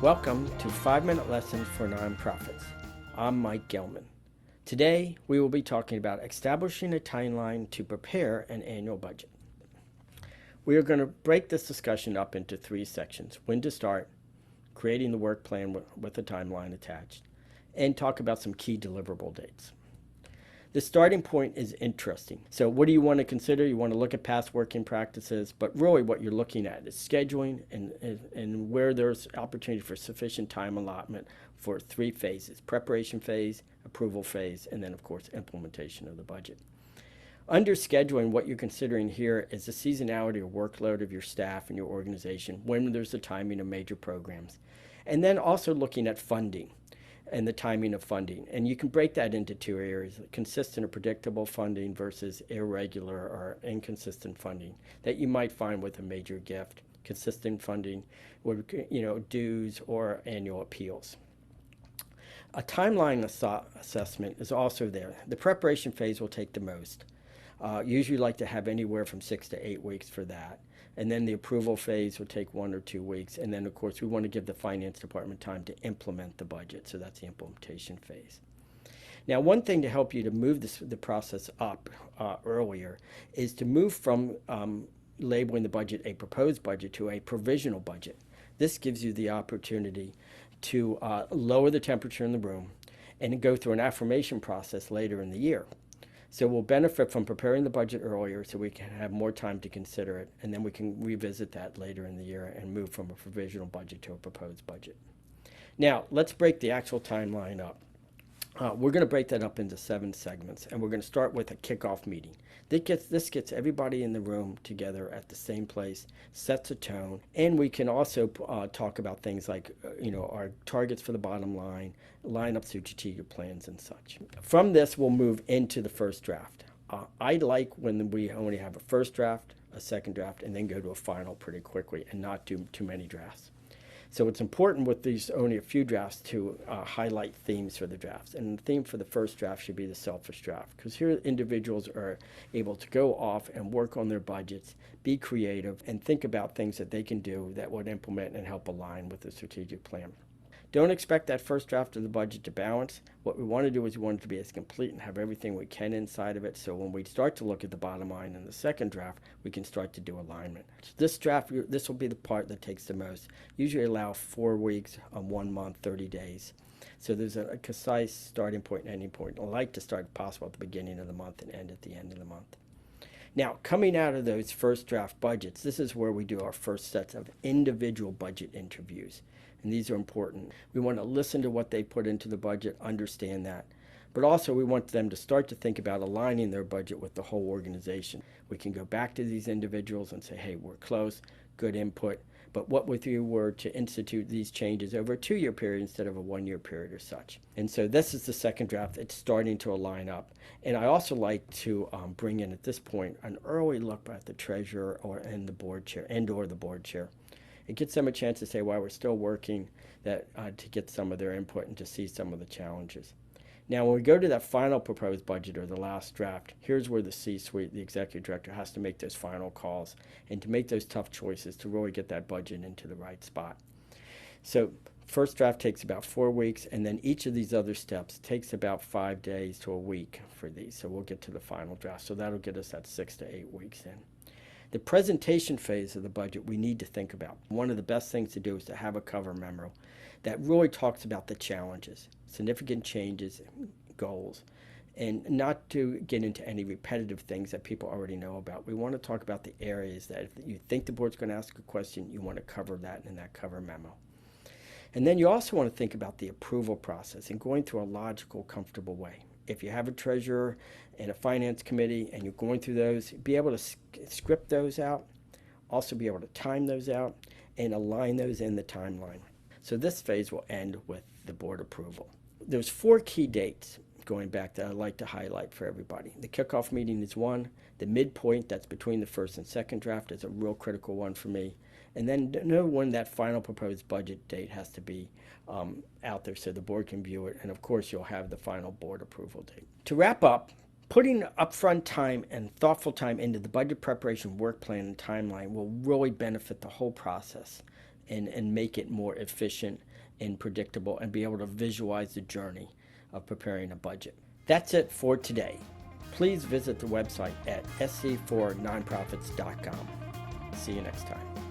Welcome to 5-Minute Lessons for Nonprofits. I'm Mike Gellman. Today, we will be talking about establishing a timeline to prepare an annual budget. We are going to break this discussion up into 3 sections: when to start, creating the work plan with a timeline attached, and talk about some key deliverable dates. The starting point is interesting. So what do you want to consider? You want to look at past working practices, but really what you're looking at is scheduling and where there's opportunity for sufficient time allotment for 3 phases: preparation phase, approval phase, and then of course implementation of the budget. Under scheduling, what you're considering here is the seasonality or workload of your staff and your organization when there's the timing of major programs. And then also looking at funding and the timing of funding. And you can break that into 2 areas: consistent or predictable funding versus irregular or inconsistent funding that you might find with a major gift. Consistent funding would, dues or annual appeals. A timeline assessment is also there. The preparation phase will take the most. Usually like to have anywhere from 6 to 8 weeks for that. And then the approval phase will take 1 or 2 weeks. And then, of course, we want to give the finance department time to implement the budget. So that's the implementation phase. Now, one thing to help you to move the process up earlier is to move from labeling the budget a proposed budget to a provisional budget. This gives you the opportunity to lower the temperature in the room and go through an affirmation process later in the year. So we'll benefit from preparing the budget earlier so we can have more time to consider it, and then we can revisit that later in the year and move from a provisional budget to a proposed budget. Now, let's break the actual timeline up. We're going to break that up into 7 segments, and we're going to start with a kickoff meeting. This gets everybody in the room together at the same place, sets a tone, and we can also talk about things like our targets for the bottom line, line up strategic plans and such. From this, we'll move into the first draft. I like when we only have a first draft, a second draft, and then go to a final pretty quickly and not do too many drafts. So it's important with these only a few drafts to highlight themes for the drafts. And the theme for the first draft should be the selfish draft, because here individuals are able to go off and work on their budgets, be creative, and think about things that they can do that would implement and help align with the strategic plan. Don't expect that first draft of the budget to balance. What we want to do is we want it to be as complete and have everything we can inside of it, so when we start to look at the bottom line in the second draft, we can start to do alignment. So this draft, this will be the part that takes the most. Usually allow 4 weeks, 1 month, 30 days. So there's a concise starting point and ending point. I like to start if possible at the beginning of the month and end at the end of the month. Now, coming out of those first draft budgets, this is where we do our first sets of individual budget interviews. And these are important. We want to listen to what they put into the budget, understand that. But also we want them to start to think about aligning their budget with the whole organization. We can go back to these individuals and say, hey, we're close, good input. But what if you were to institute these changes over a 2-year period instead of a 1-year period or such? And so this is the second draft. It's starting to align up. And I also like to bring in at this point an early look at the treasurer or the board chair. It gives them a chance to say why we're still working, to get some of their input and to see some of the challenges. Now, when we go to that final proposed budget or the last draft, here's where the C-suite, the executive director, has to make those final calls and to make those tough choices to really get that budget into the right spot. So first draft takes about 4 weeks, and then each of these other steps takes about 5 days to a week for these. So we'll get to the final draft. So that'll get us at 6 to 8 weeks in. The presentation phase of the budget we need to think about. One of the best things to do is to have a cover memo that really talks about the challenges, significant changes, goals, and not to get into any repetitive things that people already know about. We want to talk about the areas that if you think the board's going to ask a question, you want to cover that in that cover memo. And then you also want to think about the approval process and going through a logical, comfortable way. If you have a treasurer and a finance committee and you're going through those, be able to script those out, also be able to time those out and align those in the timeline. So this phase will end with the board approval. There's 4 key dates going back that I'd like to highlight for everybody. The kickoff meeting is one. The midpoint, that's between the first and second draft, is a real critical one for me. And then know when that final proposed budget date has to be out there so the board can view it. And of course, you'll have the final board approval date. To wrap up, putting upfront time and thoughtful time into the budget preparation work plan and timeline will really benefit the whole process and make it more efficient and predictable and be able to visualize the journey of preparing a budget. That's it for today. Please visit the website at SE4Nonprofits.com. See you next time.